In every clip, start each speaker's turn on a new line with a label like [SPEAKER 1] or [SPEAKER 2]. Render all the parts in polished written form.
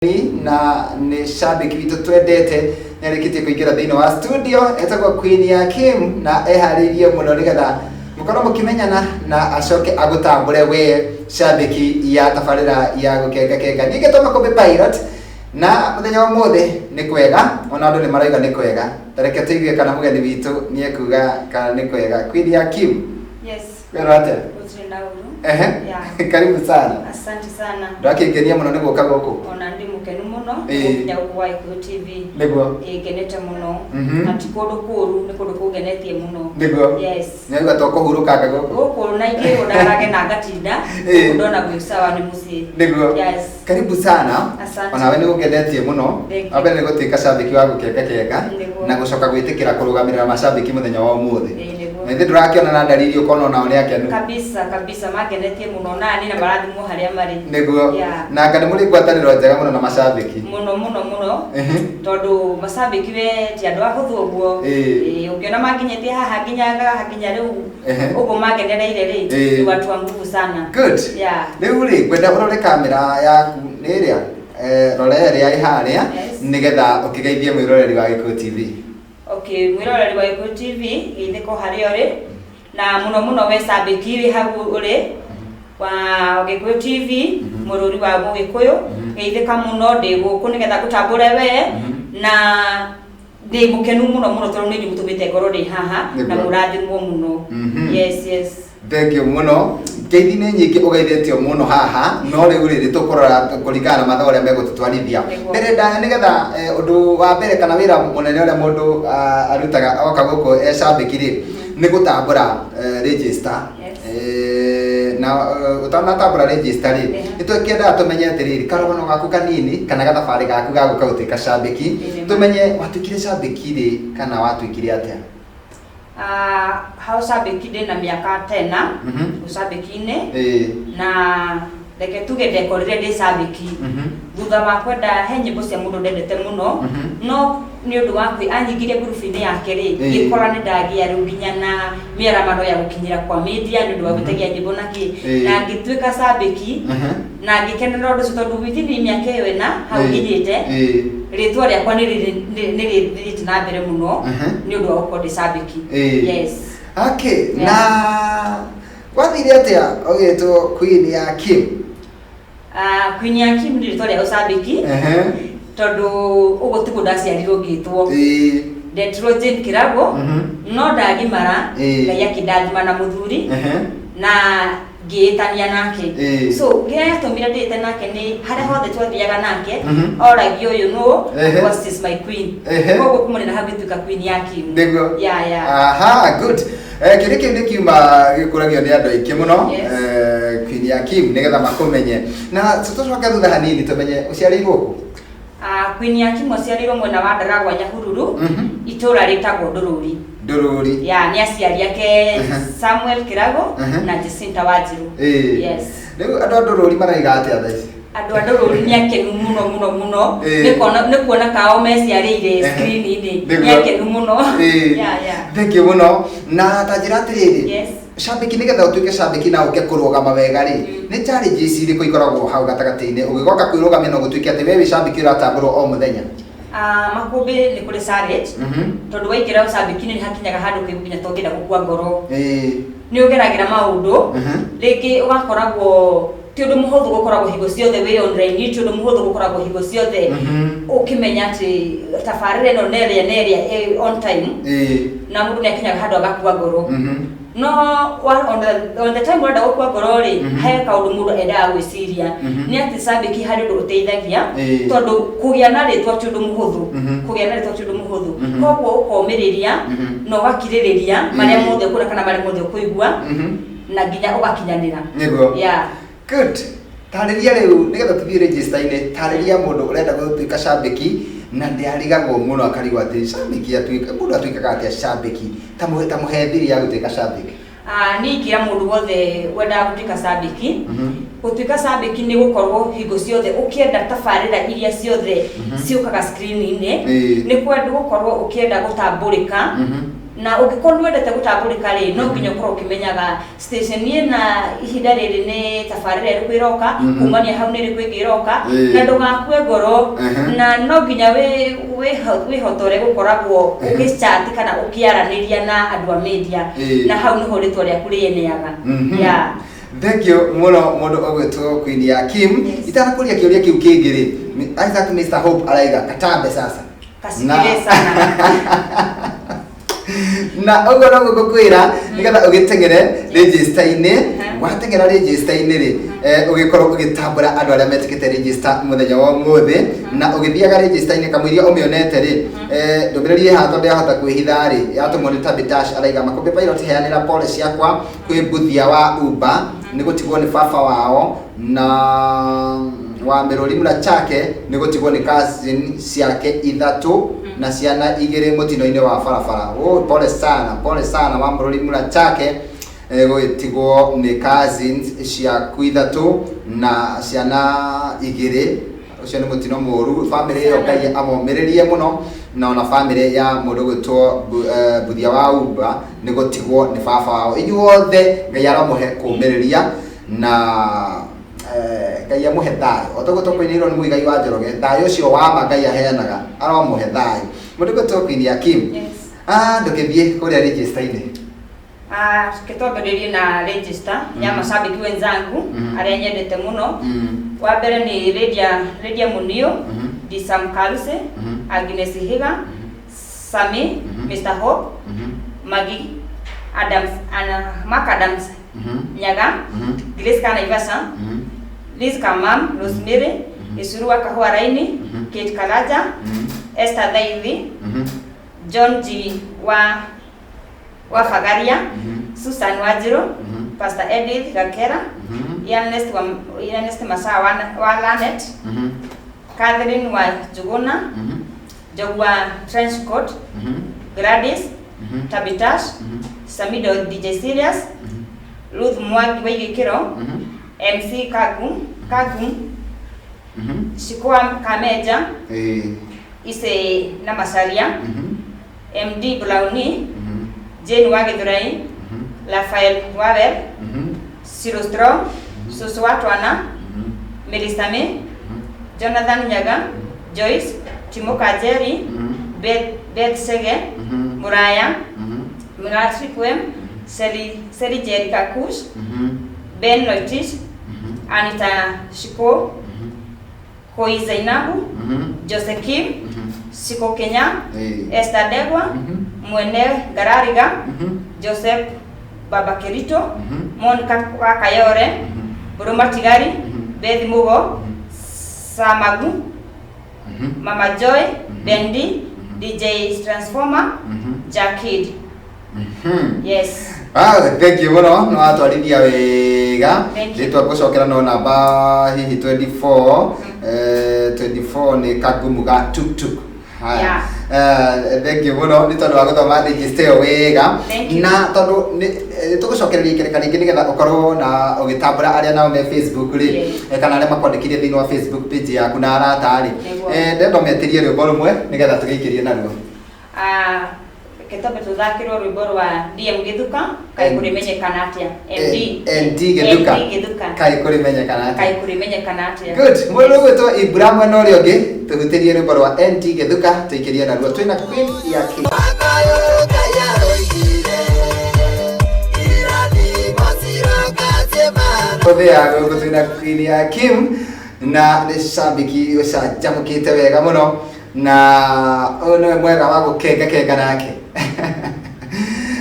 [SPEAKER 1] na ni shabiki witu twendete nĩarĩkĩtie kũingĩra thĩinĩ wa studio etagwo Queen ya Kim na eharirie mũno nĩgetha mũkorwo mũkĩmenyana na acoke agũtambũre we shabiki ya tabarĩra ya gũkenga nĩgetwo makũmbĩ pilot na mũthenya wa mũthĩ nĩ kwega ona andũ nĩ marauga nĩ kwega tareke tũigue kana mũgeni witũ nĩ ekuga kana nĩ kwega. Queen ya Kim,
[SPEAKER 2] yes,
[SPEAKER 1] wero atĩa? Karibu sana.
[SPEAKER 2] Asante sana.
[SPEAKER 1] Ndakĩngenia mũno nĩ gũka gũkũ.
[SPEAKER 2] Ona ndi mũkenu mũno gũkinya gũkũ Waigũ TV.
[SPEAKER 1] Nĩguo.
[SPEAKER 2] Ngenete mũno. Na ti kũndũ kũũru nĩ kũndũ kũngenetie mũno.
[SPEAKER 1] Nĩguo.
[SPEAKER 2] Yes.
[SPEAKER 1] Nĩuga to kũhurũkanga gũkũ.
[SPEAKER 2] Gũkũ na ingĩ ũndarage na ngatinda. Ndona gwĩ sawa nĩ mũciĩ.
[SPEAKER 1] Nĩguo.
[SPEAKER 2] Yes.
[SPEAKER 1] Karibu sana.
[SPEAKER 2] Asante.
[SPEAKER 1] Ona we nĩ ũngenetie mũno. Abe nĩ gũtuĩka shabiki wa gũkenga na gũcoka gwĩtĩkĩra kũrũgamĩrĩra mashabiki mũthenya wa ũmũthĩ. Na ithe ndũrakĩona na ndariri ũkona onao nĩ akenu.
[SPEAKER 2] Kabisa magenetie mũno nani na marathimwo harĩa marĩ.
[SPEAKER 1] Nĩguo. Na kana mũrĩ ngwatanĩro njega mũno na mashabiki.
[SPEAKER 2] Mũno. Tondũ mashabiki we ti andũ ahũthũ ũguo. Ũngĩona makinyĩtie haha nginya rĩu ũguo magenereire rĩ ni watu wa nguvu sana.
[SPEAKER 1] Good.
[SPEAKER 2] Yeah.
[SPEAKER 1] Rĩu rĩ ngwenda ũrore kamera yaku nĩ ĩrĩa rore ĩrĩa ĩ harĩa nĩgetha ũkĩgeithie mwĩroreri wa Gĩkũyũ TV.
[SPEAKER 2] Okay, mwĩroreri wa Gĩkũyũ TV gĩtheko harĩa ũrĩ na mũno we shabiki wĩ hau ũrĩ wa Gĩkũyũ TV mũrũri wa Mũgĩkũyũ geithĩka mũno ndĩ gũkũ nĩgetha gũtambũre we na ndĩ mũkenu mũno tondũ nĩ nyumũtũmĩte ngoro ndĩ haha na mũrathimwo mũno. Yes.
[SPEAKER 1] Thank you mũno. Ngeithi nĩ nyingĩ ũgeithĩtio mũno haha no rĩu rĩrĩ tũkũrora kũringana na mathaa ũrĩa megũtũtwarithia. Ndĩrenda nĩgetha ũndũ wa mbere kana wĩra mũnene ũrĩa mũndũ arutaga oka gũkũ shabiki rĩ nĩ gũtambũra register. Na utanatambũra register rĩ nĩtũkĩendaga tũmenye atĩrĩrĩ karũgano gaku kanini kana gathabarĩ gaku ga gũka gũtuĩka shabiki tũmenye watuĩkire shabiki rĩ kana watuĩkire atĩa?
[SPEAKER 2] Hau shabiki ndĩ na mĩaka 10 ushabiki-inĩ na reke tuge ndekorire ndĩ shabiki thutha wa kwenda he nyĩmbo cia mũndũ ndendete mũno no nĩ ũndũ wa anyingirie group-inĩ yake rĩ ngĩkora nĩ ndagĩa rĩu nginya na mĩaramano ya gũkinyĩra kwa media nĩ ũndũ wa gũtegia nyĩmbo na ngĩtuĩka shabiki na ngĩkenera ũndũ ũcio tondũ within mĩaka ĩyo ĩna hau nginyĩte rĩtwa rĩakwa nĩ rĩthiĩte na mbere mũno nĩ ũndũ wa gũkorwo ndĩ shabiki. Yes.
[SPEAKER 1] Okay. Na wathire atĩa ũgĩtwo Queen ya Kim?
[SPEAKER 2] Queen ya Kim nĩ rĩtwa rĩa ũshabiki tondũ ũguo tiguo ndaciarirwo ngĩtwo. Ndetirwo Jane Kĩrago no ndagimara Ngai akĩndathima na mũthuri na ngĩĩtania nake. So kĩrĩa gĩatũmire ndĩĩte nake nĩ harĩa hothe twathiaga nake oragio ũyũ no was is my queen. Koguo kumana hau gĩtuĩka Queen ya Kim.
[SPEAKER 1] Nĩguo.
[SPEAKER 2] Yeah.
[SPEAKER 1] Aha, good. Kĩrĩa kĩu nĩ kiuma gĩkũragio nĩ andũ aingĩ mũno Queen ya Kim nĩgetha makũmenye na tũcoke thutha hanini tũmenye ũciarĩirwo kũ?
[SPEAKER 2] Queen ya Kim aciarirwo mwena wa Ndaragwa Nyahururu itũra rĩtagwo Ndũrũri. Ya nĩ aciari ake Samuel Kĩrago na Jacinta Wanjirũ. Yes.
[SPEAKER 1] Rĩu andũ a Ndũrũri maraiga atĩa thaa ici?
[SPEAKER 2] Andũ a Ndũrũri nĩ akenu mũno nĩ kuona kao meciarĩire screen-inĩ nĩ akenu mũno.
[SPEAKER 1] Thank you mũno na ta njĩra atĩrĩrĩ shabiki nĩgetha ũtuĩke shabiki na ũke kũrũgama wega rĩ nĩ challenges irĩkũ ikoragwo hau gatagatĩ-inĩ ũgĩgoka kwĩrũgamia no gũtuĩke atĩ we wĩ shabiki ũratambũrwo o mũthenya?
[SPEAKER 2] Makũmbĩ nĩ kũrĩ challenge tondũ waingĩra ũshabiki-inĩ nĩ hakinyaga handũ nginya tũngĩenda gũkua ngoro nĩ ũgeragĩra maũndũ rĩngĩ ũgakoragwo ti ũndũ mũhũthũ gũkoragwo hingo ciothe wĩ online ti ũndũ mũhũthũ gũkoragwo hingo ciothe ũkĩmenya atĩ tabarĩra ĩno nerĩa on time na mũndũ nĩ akinyaga handũ agakua ngoro no on the time ũrenda gũkua ngoro rĩ he kaũndũ mũndũ endaga gwĩciria nĩ atĩ shabiki harĩ ũndũ ũteithagia tondũ kũgĩa na rĩtwa ti ũndũ mũhũthũ koguo ũkomĩrĩria na ũgakirĩrĩria marĩa mothe ũkũona kana marĩa mothe ũkũigua na nginya ũgakinyanĩra.
[SPEAKER 1] Good. Tarĩria rĩu nĩgetha tũthiĩ register-inĩ tarĩria mũndũ ũrenda gũtuĩka shabiki na ndĩarigagwo mũno akarigwo atĩ shabiki mũndũ atuĩkaga atĩa shabiki ta mũhethiri ya gũtuĩka shabiki?
[SPEAKER 2] Niĩ ingĩra mũndũ wothe wendaga gũtuĩka shabiki gũtuĩka shabiki nĩ gũkorwo hingo ciothe ũkĩenda tabarĩra iria ciothe ciũkaga screen-inĩ nĩ kwenda gũkorwo ũkĩenda gũtambũrĩka na ugikorwo wendete gutambulika ri no nginya ukorwo ukimenyaga station ina ihinda riri ni tabarira iri kwiroka kumania hau ni iri kwigiroka na ndugakue ngoro na no nginya we hotore gukoragwo ugichat kana ukiaraniria na andu a media na hau ni ho ritwa ryaku rieneaga ya
[SPEAKER 1] thank you muno mundu ogwetwo Queen ya Kim itanakuria kiuria kiu kingiri Isaac Mr Hope araiga katambe sasa
[SPEAKER 2] kasikire sana
[SPEAKER 1] na ugo no gukwira nigetha ugitengere register ine watengera register ine ri ugikorwo ugitambura andu aria metikite register muthenya wa muthi na ugithiaga register ine kamwiria umionete ri ndomiriri hato ndihota kwihitha ri yatumwo ni Tabitash araiga makombe pilot heanira policy yakwa kwi buthia wa Uber nigutigwo ni baba wao na wa Meroli Murachake nigutigwo ni cousin ciake ithatu na ciana igiri mutino-ini wa barabara. Pole sana wa Meroli Murachake gutigwo ni cousins ciaku ithatu na ciana igiri ucio ni mutino muru. Family yo Ngai amomiririe muno na ona family ya mundu gwitwo buthia wa Uber nigutigwo ni baba wao. Inyuothe Ngai aramuhe kumiriria na Ngai amuhe thayo otogotokoinirwo ni muigai wa Njoroge thayo ucio wa ma Ngai aheanaga aramuhe thayo mundu gwitwo Queen ya Kim ndukithie kuria register ine
[SPEAKER 2] kitwambiririe na register ya mashabiki wenzangu aria nyendete muno wa mbere ni Lydia Munio Disam Kaluse Agnes Higa Sami Mr Hope Magi Adams Mark Adams Nyaga Grace Kanaivasa Liz Kamam Rosemary Isurua Kahua Raini Kate Kalaja Esther Daivi John G wa Fagaria Susan Wajiro Pastor Edith Gakera Ernest Masa wa Lanet Catherine wa Juguna Jogwa Trenchcoat Gladys Tabitash Samido DJ Serious Ruth Mwagi Waigikiro MC Kagum Shikwa Kameja Ise Namasaria MD Brownie Jane Wagithurai Rafael Waver Sirostro Suswatwana Melisame Jonathan Nyaga Joyce Timoka Jerry Beth Sege Muraya Mirachi Kwem Seli Jerry Kakush Ben Loitich Anita Shiko Koi Zainabu Joseph Kim Siko Kenya Esther Degwa Mwene Garariga Joseph Babakerito Monica Wakayore Buruma Tigari Beth Mugo Samagu Mama Joy Dendi DJ Transformer Jackid yes
[SPEAKER 1] thank you muno no atwarithia wega ritwa gucokera no namba hihi 24 ni Kagumu ga tuktuk haya thank you muno ni tondu wa guthoma register wega na tondu tugucokereria ikereka ringi nigetha ukorwo na ugitambura aria nao me Facebook ri kana aria makwandikirie thiini wa Facebook page yaku na arata ri ndendo metirie rwimbo rumwe nigetha tugiikirie naruo
[SPEAKER 2] ketobe tuthakirwo rwimbo rwa DM Githuka kai kurimenyekana atia
[SPEAKER 1] MD Githuka kai kurimenyekana atia good mundu gwitwo Ibrahim no ri ongi tugutirie rwimbo rwa MD Githuka tuikirie naruo twina Queen ya Kim Othea twina Queen ya Kim na ni shabiki ucajamukite wega muno na ono mwega wa gukenga nake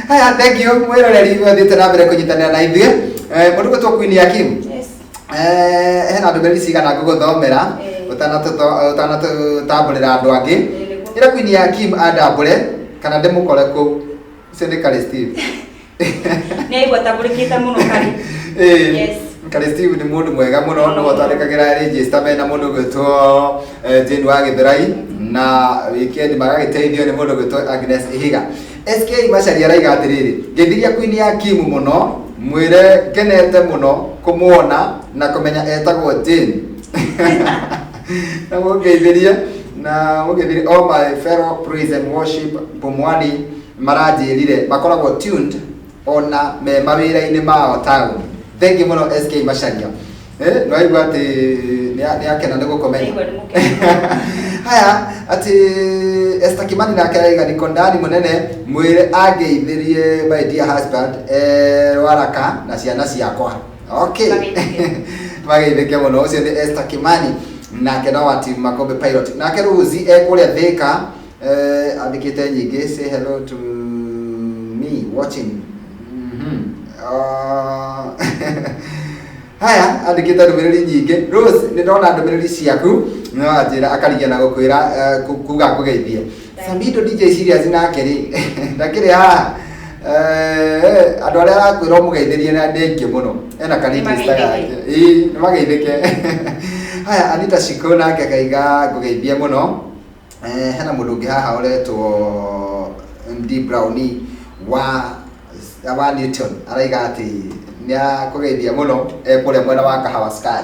[SPEAKER 1] haya thank you mwiroreri wathite na mbere kunyitanira na ithuĩ mundu gwitwo Queen ya Kim hena ndũmĩrĩri cigana ngũgũthomera ũtanatũtambũrĩra andũ angĩ ĩra Queen ya Kim andambũre kana ndĩmũkore kũu ũcio nĩ Kari Steve
[SPEAKER 2] nĩaigua tambũrĩkĩte mũno Kari yes
[SPEAKER 1] Kari Steve ni mundu mwega muno no gũtwarĩkagĩra register mena mundu gwĩtwo Jane Wagithurai na weekend magagĩteithio nĩ mundu gwĩtwo Agnes Ihiga SK Macharia raiga atiriri ngĩthiria Queen ya Kim muno mwire ngenete muno kumuona na kumenya etagwo Jane na mũgeithirie all my fellow praise and worship Pumwani maranjirire makoragwo tuned ona me mawira-inĩ mao town. Thank you muno SK Macharia. No aigua ati ni akena nĩ gũkomenya. Haya ati Esther Kimani nake aiga niko ndani munene mwire angeithirie my dear husband waraka na ciana ciakwa. Okay. Mageithike muno ucio ni Esther Kimani nake no ati Makombe Pilot nake Ruzi kuria Thika andikite nyingi say hello to me watching. Haya andikite ndumiriri nyingi Rose ni ndona ndumiriri ciaku no ajira akarigia na gukwira kuga kugeithie Samido DJ serious nake ri ndakiri ha andu aria akwira mugeithirie na ndingi muno ena kanini style ni mageithike. Haya Anita Shiko nake akaiga ngugeithie muno hena mundu ungi haha uretwo MD Brownie wa Newton araiga ati nia kugeithia muno kuria mwena wa Kahawa Sky.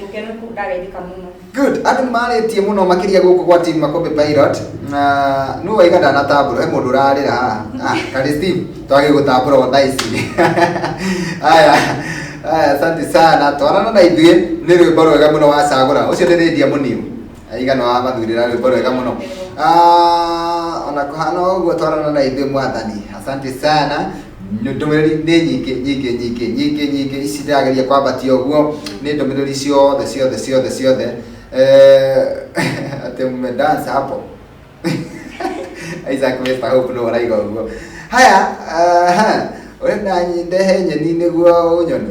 [SPEAKER 2] Mukeno ku ndageithika muno.
[SPEAKER 1] Good. Andu maritie muno makiria guku gwa team Makombe Pilot na nu waiga ndana taburo he mundu urarira haha kali Steve twage gutaburo ndaici. Haya asante sana twarana na ithuĩ nĩ rwĩmbo rwega mũno wacagũra ũcio nĩ Lydia Mũniu aiga no amathurĩra rwĩmbo rwega mũno ona kũhana ũguo twarana na ithuĩ mwathani asante sana ndũmĩrĩri nĩ nyingĩ ici ndĩrageria kwambatia ũguo nĩ ndũmĩrĩri ciothe ati mmedance hapo. Isaac Westa hope no araiga ũguo. Haya wenda ndehe nyeni niguo unyone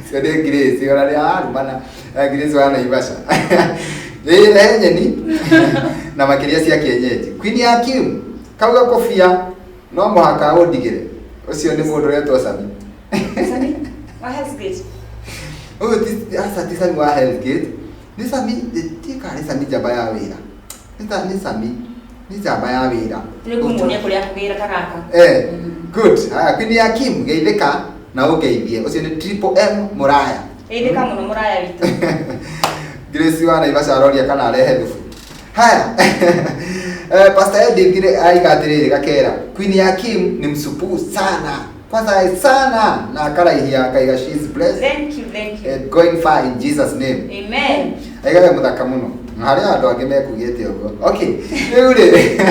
[SPEAKER 1] sio de Grace ora ya rumana Grace wana Naivasha ndehe nyeni na makiria cia kienyeji Queen ya Kim kauga kofia no muhaka undigire ucio ni mundu retwo Sami
[SPEAKER 2] wa Hellsgate
[SPEAKER 1] Sami wa Hellsgate ni Sami tikari Sami jaba ya wira ni Sami ni jaba ya wira
[SPEAKER 2] ni kumuonia kuria kugira takaka
[SPEAKER 1] good. Haya Queen ya Kim geithika na ugeithie ucio ni Triple M Muraya
[SPEAKER 2] geithika muno Muraya witu
[SPEAKER 1] Grace wa Naivasha aroria kana arehe thufu. Haya Pastor Edith aiga atiriri gakera Queen ya Kim ni msupu sana kwanza sana na akaraihia akaiga she is blessed.
[SPEAKER 2] Thank you
[SPEAKER 1] and going far in Jesus name.
[SPEAKER 2] Amen.
[SPEAKER 1] Aiga muthaka muno na haria andu angi mekugite uguo. Okay riu ri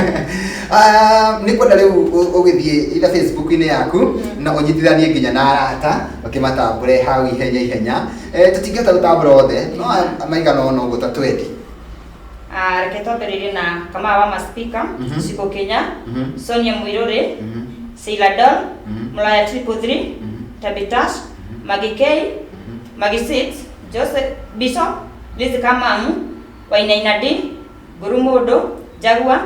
[SPEAKER 1] nikwenda riu ugithie ila Facebook-ini yaku na unyitithanie nginya na arata ukimatambure hau ihenya tutingeta gutambura othe no amaiga no gutatwendi.
[SPEAKER 2] Reke twambĩrĩrie na kama wa speaker Siko Kenya Sonia Muirore Sheila Don Mulaya 333 Tabitash Magikei Magisit Joseph Bishop Liz Kamamu Wainaina D Gurumodo Jagua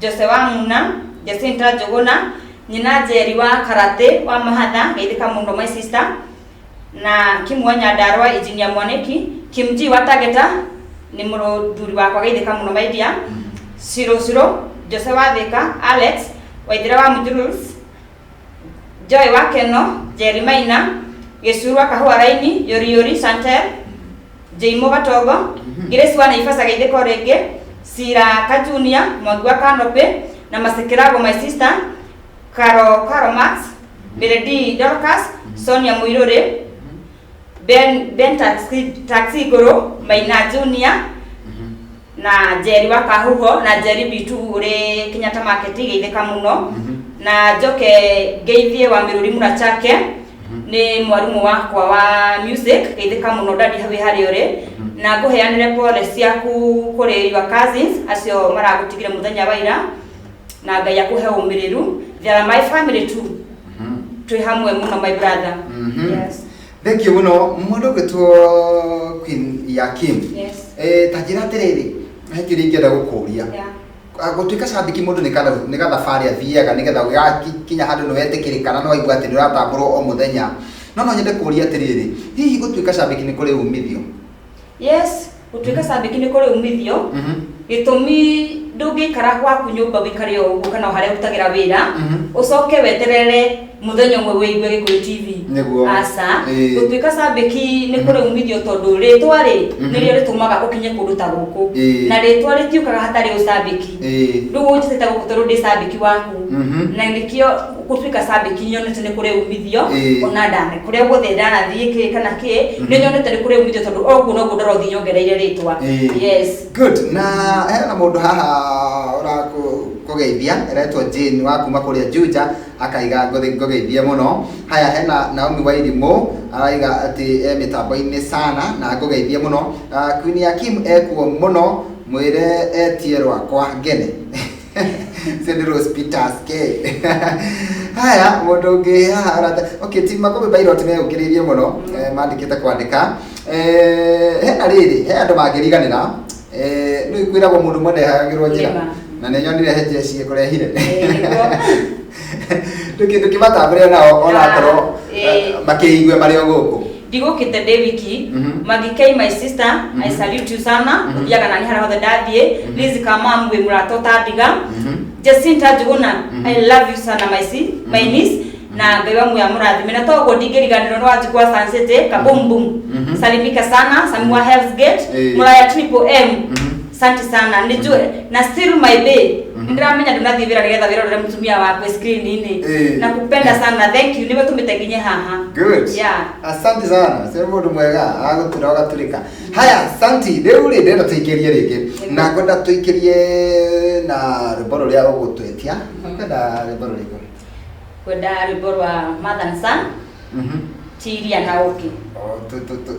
[SPEAKER 2] Jose wa Muna Jacinta Jogona Nyina Jerry wa Karate wa Mahatha geithika muno my sister na Kimwanya Darwa Engineer Mwaneki Kimji wa Tageta ni muthuri wakwa geithika muno my dear 00 Jose wa Thika Alex Waithira wa Mujurus Joy wa Keno Jerry Maina Gesuru wa Kahua Raini Yori Santel Jaimo Batogo Grace wa Naivasha geithika rege Sira Kajunia Mwangi wa Kanope na Masekirago my sister Karo Max Melody Dorcas Sonia Muirore Ben Taxi Goro Maina Junior na Jerry wa Kahuho na Jerry Bitu uri Kenyatta Market geithika muno na Joke geithie wa Miruri Murachake ni mwarimu wakwa wa music geithika muno dadi hawi hari uri na nguheanire pole ciaku kuri your cousins acio maragutigire muthenya waira na Ngai akuhe umiriru they are my family too twi hamwe muno my brother. Yes.
[SPEAKER 1] Thank you muno mundu gitwo Queen ya Kim.
[SPEAKER 2] Yes.
[SPEAKER 1] Tajira tiriri hakiri ngenda gukuria gutuika shabiki mundu ni gathabari athiaga nigetha gikinya handu no wetikirikana no aigua ati ndiratamburwo o muthenya no nyende kuria tiriri hihi gutuika shabiki ni kuri umithio.
[SPEAKER 2] Yes, gutuika shabiki ni kuri umithio gitumi ndungikara gwaku nyumba wikare o uguo kana haria utagira wira ucoke weterere muthenya umwe wiigwe Gikuyu TV asa gutuika sabiki ni kuri umithio tondu ritwa ri nirio ritumaga ukinye kundu ta guku na ritwa ritiukaga hatari usabiki riu unjitete guku tondu ndi sabiki waku na nikio gutuika sabiki nyonete ni kuri umithio ona ndane kuria guothe ndanathie kana ki ni nyonete ni kuri umithio tondu oguo no gundoro thi nyongereire ritwa yes
[SPEAKER 1] good na hena mundu haha ora kugeithia eretwo Jane wa kuma kuria Juja akaiga ngogeithia muno haya hena Naomi Wairimu araiga ati mitambo-ini sana na ngogeithia muno Queen Akim ekuo muno mwire etie rwakwa ngene Cindy Rose Peters ke haya mundu ungi haha okay tima ko bairo time ukiririe muno mandikite kwandika hena riri he andu magiriganira no ikwiragwo mundu mwende hagirwo njira na ne nyonire heje cie kurehire tukindu kimatambire nao ona toro makiigwe mari oguku
[SPEAKER 2] ndigukite Daviki Magikei my sister I salute you sana yaga nani hara hothe ndathie Liz Kamam we murato tadiga Jacinta Juguna I love you sana my niece na bewa mu ya murathi mena togo ndigiriganiro no waji kwa Sunset kabumbum salimika sana Samua Health Gate Mulaya Triple M asante sana nijue na still my babe ndramenya ndunathivira nigetha wira ure mutumia wakwe screen ini nakupenda sana thank you niwe tumiteginye haha
[SPEAKER 1] good
[SPEAKER 2] yeah
[SPEAKER 1] asante sana sema mundu mwega agutura ugaturika haya asante riu ri ndenda tuikirie ringi na kwenda tuikirie na riboro ria ugutwetia kwenda riboro riko
[SPEAKER 2] kwenda riboro wa Mother and Son Chiria na Oki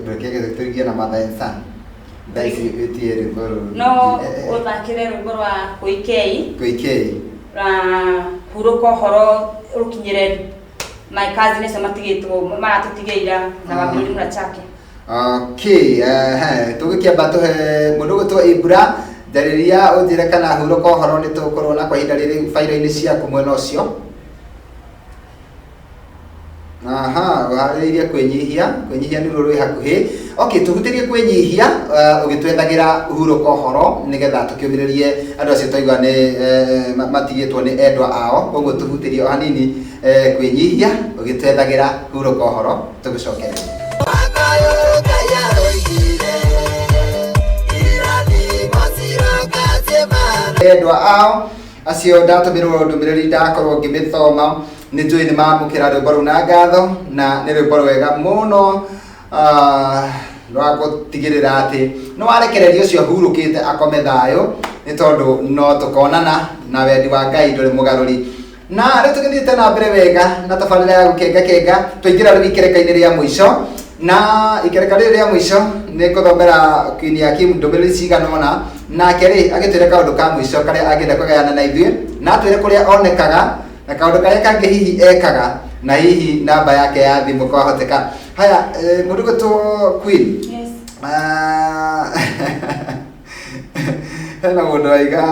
[SPEAKER 1] rekege tuikirie na Mother and Son daisi etie riboro
[SPEAKER 2] no uthakire riboro wa Koikei huruko horo rukinyire my cousin ese matigitwo maratutigeira na babiri murachake
[SPEAKER 1] okay tugikiamba tuhe mundu gutwa Ibra ndariria unjire kana huruko horo ni tukorwo na kwa ihinda riri fairo-ini ciaku mwena ucio wahariirie kwenyihia ni ruri hakuhi okay tuhutirie kwenyihia ugitwethagira huruko horo nigetha tukiumiririe andu acio toigwa ni matigitwo ni endwa ao koguo tuhutirie o hanini kwenyihia ugitwethagira huruko horo tugucokereria endwa ao acio ndatumirwo ndumiriri ndakorwo ngimithoma ni njui ni mamukira rwimbo ru na ngatho na ni rwimbo rwega muno rwa gutigirira ati no warekereria ucio hurukite akome thayo ni tondu no tukonana na wendi wa Ngai nduri mugaruri na riu tugithiite na mbere wega na tabarira ya gukenga tuingira riu ikereka-ini ria mwisho na ikereka ria mwisho ni kuthomera Queen Akim ndumiriri cigana ona nake ri agitwire kaundu ka mwisho karia angienda kugayana na ithuĩ na atwire kuria onekaga na kaundu karia kangi hihi ekaga na hihi namba yake ya thimu kwa hoteka haya mundu gutwo Queen
[SPEAKER 2] yes
[SPEAKER 1] hena mundu aiga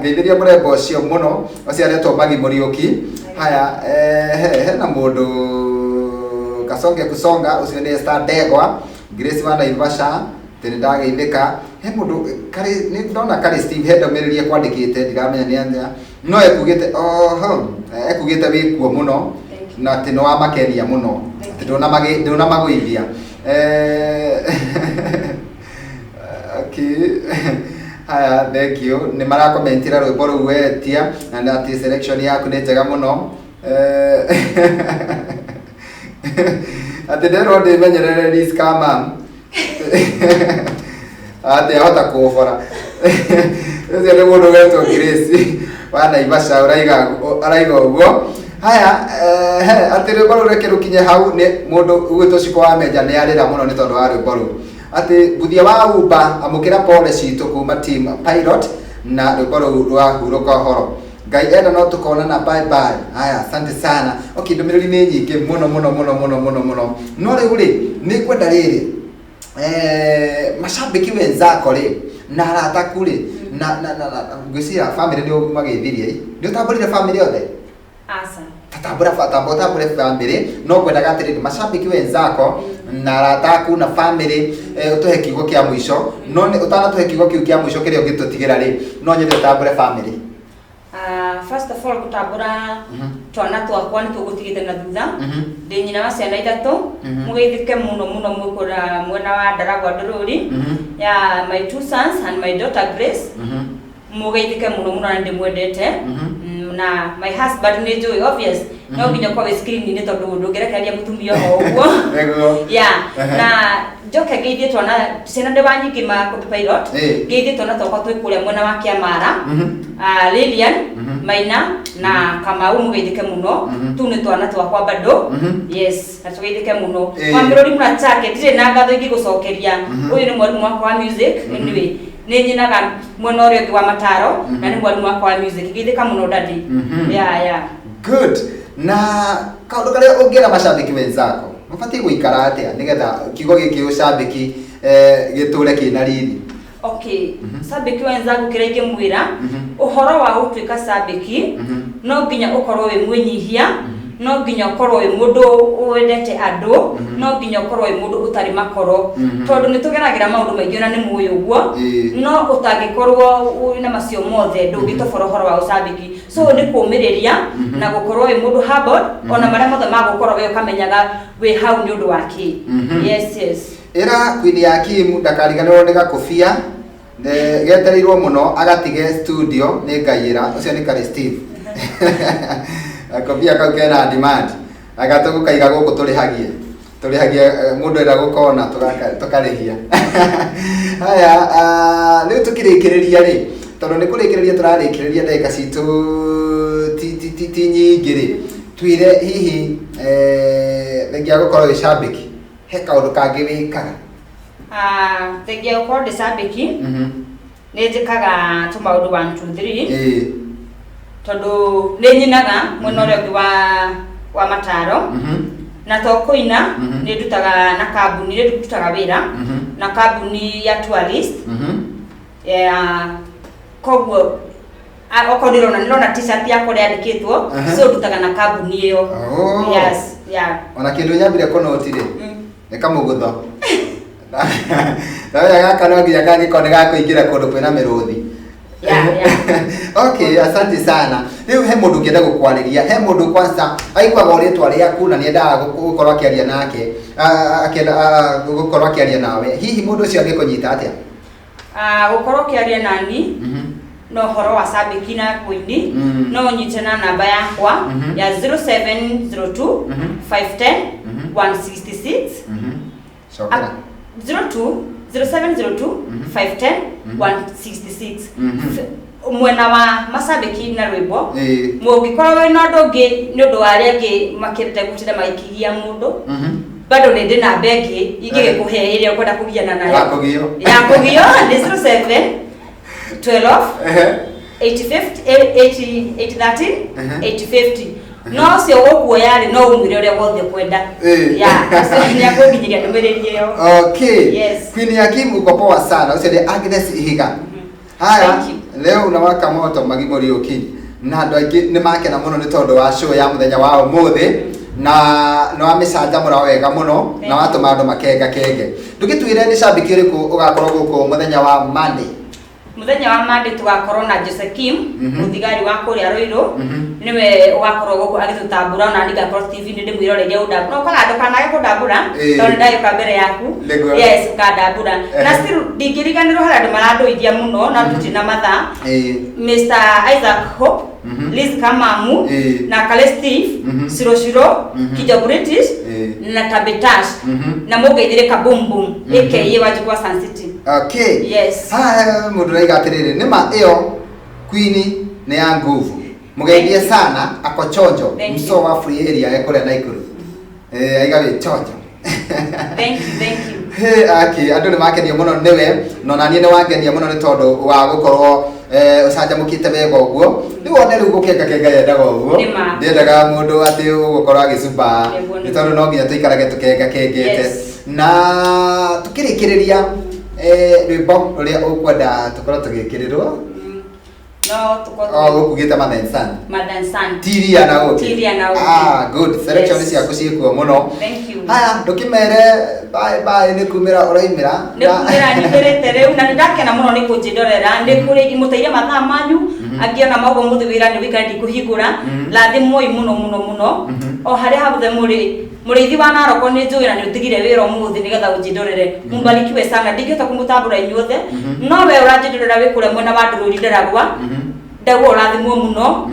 [SPEAKER 1] ngeithiria murembo ucio muno ucio aretwo Magi Muriuki haya hena mundu kasonge kusonga ucio ni Star Ndegwa Grace wa Naivasha tene ndageithika he mundu kari ni ndona kari Steve Hedo meririe kwandikite ndiramenya ni anja no ekugite ekugite wikuo muno na tino wa makenia muno ndona maguithia okay haya thank you ni mara commentira rwimbo ru wetia na ati selection yaku ni njega muno ati ndero ndi menyerere risk kama ate ahota kuofora ese ni mundu wetwo Grace wa Naivasha araiga uguo haya ati rwimbo ru reke rukinye hau ni mundu ugwitwo Ciko wa Menja ni arira muno ni tondu wa rwimbo ru ati buthia wa Uber amukira pole citu kuma team Pilot na rwimbo ru rwa huruko horo Ngai enda no tukonana bye bye haya asante sana okay ndumiriri ni nyingi muno no riu ri ni kwenda riri mashabiki wenzako ri na arata kuri na ngwiciria family ndio magithirie ndio tamburire family yothe
[SPEAKER 2] asa
[SPEAKER 1] tatambura family no kwenda gatiriri mashabiki wenzako na arata ku na family utuhe kiugo kia mwisho no utana tuhe kiugo kiu kia mwisho kiria ugitutigira ri no nyende tambure family
[SPEAKER 2] first of all kutambura twana twakwa nĩ tũgũtigĩte na thutha ndĩ nyina wa ciana ithatũ mũgeithĩke mũno mũno mwĩkũra mwena wa Ndaragwa Ndũrũri ya my 2 sons and my daughter Grace mũgeithĩke mũno mũno na ndĩmwendete na my husband nĩ njũĩ obvious no nginya kwa screen-inĩ tondũ ndũngĩrekereria mũtumia o ũguo na njoke ngeithie twana ciana ndĩ wa nyingĩ ma pilot ngeithie twana twakwa twĩ kũrĩa mwena wa Kĩamara Lilian Maina na Kamau mũgeithĩke mũno tu nĩ twana twakwa bado yes na tũgeithĩke mũno Mwambĩrũri Murachake ndirĩ na ngatho ingĩgũcokeria ũyũ nĩ mwarimũ wakwa wa music anyway nĩ nyinaga mwena ũrĩa ũngĩ wa Mataro na nĩ mwarimũ wakwa wa music geithĩka mũno daddy yeah
[SPEAKER 1] good na kaũndũ karĩa ũngĩra macambĩki wenzako mabatiĩ gũikara atĩa nĩgetha kiugo gĩkĩ ũcambĩki gĩtũre kĩna riri
[SPEAKER 2] okay sabiki wenzangu kĩrĩa ingĩmwĩra ũhoro wa gũtuĩka sabiki no nginya ũkorwo wĩ mwĩnyihia no nginya ũkorwo wĩ mũndũ wendete andũ no nginya ũkorwo wĩ mũndũ ũtarĩ makoro tondũ nĩ tũgeragĩra maũndũ maingĩ na nĩ mũĩ ũguo no ũtangĩkorwo wĩna macio mothe ndũngĩtobora ũhoro wa ũcambĩki so nĩ kũũmĩrĩria na gũkorwo wĩ mũndũ humble ona marĩa mothe magũkorwo we ũkamenyaga wĩ hau nĩ ũndũ wake yes
[SPEAKER 1] ĩra Queen ya Kim ndakariganĩrwo nĩ gakobia getereirwo mũno agatige studio nĩ ngaiyĩra ũcio nĩ Kari Steve akobia kau kena demand agatũgũkaiga gũkũ tũrĩhagie mũndũ ĩra gũkona tũkarĩhia haya rĩu tũkĩrĩkĩrĩria rĩ tondũ nĩ kũrĩkĩrĩria tũrarĩkĩrĩria ndagĩka citũ ti nyingĩ rĩ twire hihi thengia gũkorwo wĩ cambĩki he kaũndũ kangĩ wĩkaga
[SPEAKER 2] thengia gũkorwo ndĩ cambĩki nĩ njĩkaga tũmaũndũ 1 2 3 tondũ nĩ nyinaga mwena ũrĩa ũngĩ wa Mataro na to kũina nĩ ndutaga na kambuni nĩ ndutaga wĩra na kambuni ya Tourist koguo okorwo nĩrona t-shirt yakwa yandĩkĩtwo so ndutaga na kambuni ĩyo yes
[SPEAKER 1] ona kĩndũ nyambire kũnoti rĩ nĩ kamũgũtho Naya gaka no nginya kangĩkorwo nĩ gakũingĩra kũndũ kwĩna mĩrũthi okay asante sana rĩu he mũndũ ũngĩenda gũkwarĩria he mũndũ kwanza aiguaga rĩtwa rĩaku na nĩendaga gũkorwo akĩaria nake akĩenda gũkorwo akĩaria nawe hihi mũndũ ũcio angĩkũnyita atĩa
[SPEAKER 2] gũkorwo akĩaria nani no horo wa sabiki na kuini no nyite na namba yakwa ya 0702 510 166
[SPEAKER 1] shokera
[SPEAKER 2] 0702 510 166 mwena wa masabiki na rwimbo mũngĩkorwo wĩna ũndũ ũngĩ nĩ ũndũ wa arĩa angĩ makĩrĩte gũtinda magĩkĩgia mũndũ bado nĩ ndĩ namba ĩngĩ ingĩgĩkũhe ĩrĩa ũkwenda kũgiana nayo ya kũgio nĩ 07 12 813 850 no cio ũkuoya rĩ no umire ũrĩa wothe kwenda nĩ akũnginyĩria ndũmĩrĩri ĩyo
[SPEAKER 1] okay Queen ya Kim uko poa sana ucio nĩ Agnes Ihiga haya leo unawaka moto Magimori Okinyi na andũ aingĩ nĩ makena mũno nĩ tondũ wa show ya mũthenya wa ũmũthĩ na no amĩcanjamũra wega mũno na watũma andũ makenga kenge ndũgĩtwĩre nĩ cambĩki ũrĩkũ ũgakorwo gũkũ mũthenya wa Monday
[SPEAKER 2] muthenya wa Monday tugakorwo na Jose Kim muthigari wa kuria Roiro niwe ugakorwo guku agitutambura na ndigakorwo TV ndi mwĩroreria udambura no kana ndukanaye kudambura tondũ ndagĩũka mbere yaku yes ukadambura na still ndingĩriganĩrwo harĩa andũ marandoithia mũno na tutina mathaa Mr Isaac Hope Liz Kamamu na Kale Steve Shiro Kijo British na Tabitash na mũgeithĩre Kabumbum aka Wajikwa Sun City
[SPEAKER 1] okay
[SPEAKER 2] yes
[SPEAKER 1] mũndũ raiga atĩrĩrĩ nĩma ĩyo Queen nĩ ya nguvu mũgeithie sana akochonjo mso wa free area ekũrĩa Naikuru aiga wĩ chonjo
[SPEAKER 2] thank you
[SPEAKER 1] okay andũ nĩ makenio mũno nĩwe no na niĩ nĩ wangenia mũno nĩ tondũ wa gũkorwo ũcanjamũkĩte wega ũguo nĩ wone rĩu gũkenga yendaga ũguo ndiendaga mũndũ atĩ ũgũkorwo agĩcumba nĩ tondũ no nginya tũikarage tũkengete na tũkĩrĩkĩrĩria rwĩmbo rũrĩa ũkwenda tũkorwo tũgĩkĩrĩrwo
[SPEAKER 2] No, tuko.
[SPEAKER 1] Gukugite Mother and Son.
[SPEAKER 2] Mother and Son.
[SPEAKER 1] Tiria na Oki.
[SPEAKER 2] Tiria na Oki.
[SPEAKER 1] Good. Selection cia kuciikuo muno.
[SPEAKER 2] Thank you.
[SPEAKER 1] Haya, ndukimere bye ni kumira uraimira.
[SPEAKER 2] Ni kumira nyibirite riu na ndakena muno ni kunjindorera ndi kuri imuteire mathaa manyu angiona maugo muthi wira ni wikandi kuhingura lathi moi muno o hari habuthe muriithi wa Naroko ni njuira ni utigire wira umuthi nigetha unjindorere mumbarikiwe sana ndingihota kumutambura inyuothe no we uranjindorera wikure mwena wa ndururi nderagwa ndagwo urathimwo muno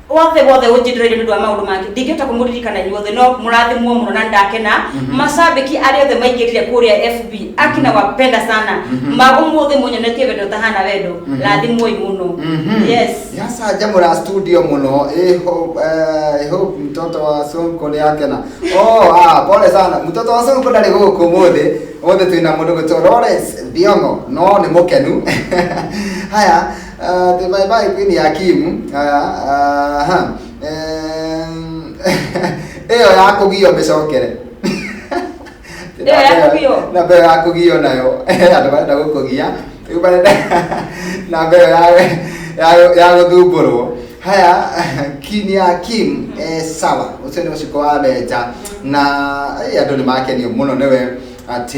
[SPEAKER 2] wothe unjindorere ndu wa maundu mangi ndingihota kumuririkana inyuothe no murathimwo muno na ndakena mashabiki ari othe maingirire kuria FB akina wapenda sana magumuthi munyonetie wendo tahana wendo lathimwo muno. Yes,
[SPEAKER 1] yasa jamura studio muno hope mtoto wa Sonko ni akena pole sana mtoto wa Sonko ndari guku muthi wothe twina mundu gutwa Lawrence Thiongo no ni mukenu. Haya bye bye Queen Hakim. Haya eyo yakugio mecokere na be yakugio nayo andu barenda gukugia riu barenda na be ya guthumburwo. Haya Queen Hakim sawa ucio ni uciko wa beja na andu ni makenio muno niwe ati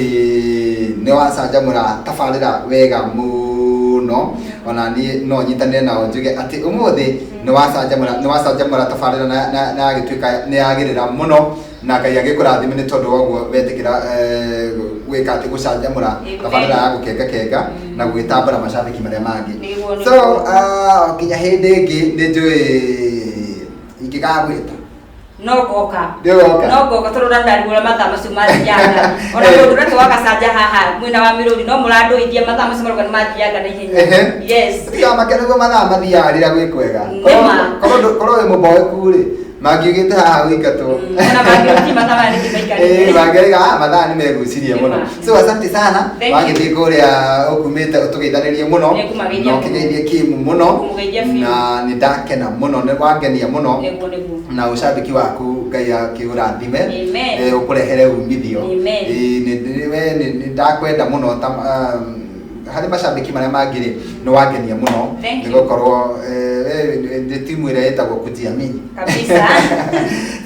[SPEAKER 1] ni wacanjamura tabarira wega muno ona ni no nyitanire nao njuge ati umuthi ni wacanjamura tabarira na agituika ni agirira muno na Ngai agikurathime ni tondu woguo wetikira gwika ati gucanjamura tabarira ya gukenga na gwitambura mashabiki maria mangi. So kinya hindi ingi ni njui ingigagwita
[SPEAKER 2] no goka turura ndarigura mathaa macio mathiaga ona mundu reke wakacanja haha mwina wa miruri no murandu ithia mathaa macio maruga ni mathiaga na ihenya. Yes,
[SPEAKER 1] tika makenego mathaa mathiaga rira gwikwega korwo wi muboeku ri magigite haha wikatwo
[SPEAKER 2] ona magigite mathaa mari kimaikari
[SPEAKER 1] magega mathaa ni megucirie muno. So asante sana wagithii kuria ukumite utugeithanirie muno no kigeithie Kim muno na ni ndakena muno ni wangenia muno na ushabiki waku Ngai akiurathime ukurehere umithio ni ndakwenda muno hari mashabiki maria mangiri ni wangenia muno ni gukorwo ni timu ira etagwo kujiamini
[SPEAKER 2] kabisa.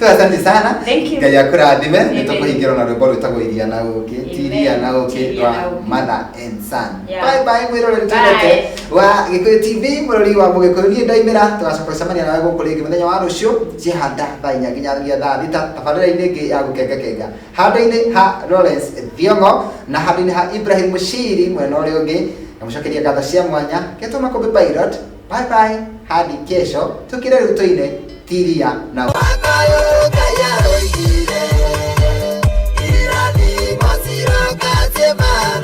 [SPEAKER 1] So asante sana Ngai akurathime ni tukuhingirwo na rwimbo rwitagwo Iria na Uki Tiria na Uki rwa Mother and Son. Bye bye mwiroreri twendete wa Gikuyu TV murori wa Mugikuyu ni ndaimira tugacoka cemania nawe guku ringi muthenya wa rucio cihanda thaa 4 nginya thaa 6 tabarira-ini ingi ya gukenga handa-ini ha Lawrence Thiongo na handa-ini ha Ibrahim Mushiri mwena uria ungi namucokeria ngatho cia mwanya Keto Makombe Pilot. Bye bye hadi kesho tukire ruto-ini Tiria na